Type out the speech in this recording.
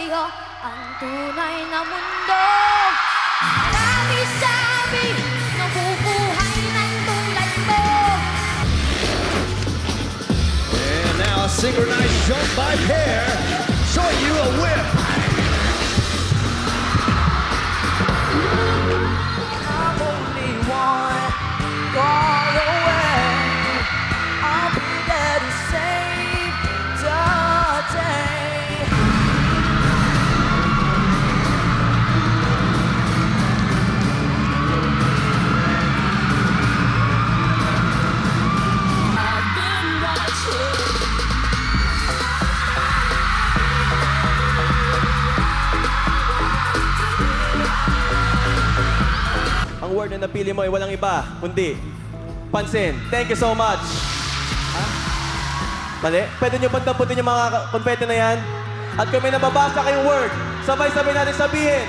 sa'yo ang tunay na mundo. Marami sabi, nabubuhay ng tulad mo. And now a synchronized jump by pair, showing you a whip. I'm only one call away. I'll be there to save the day. I've been watching. Ang word na napili mo ay walang iba, kundi pansin. Thank you so much. Ha? Mali? Pwede nyo bang tamputin yung mga confetti na yan? At kung may nababasa kayong word, sabay-sabay natin sabihin.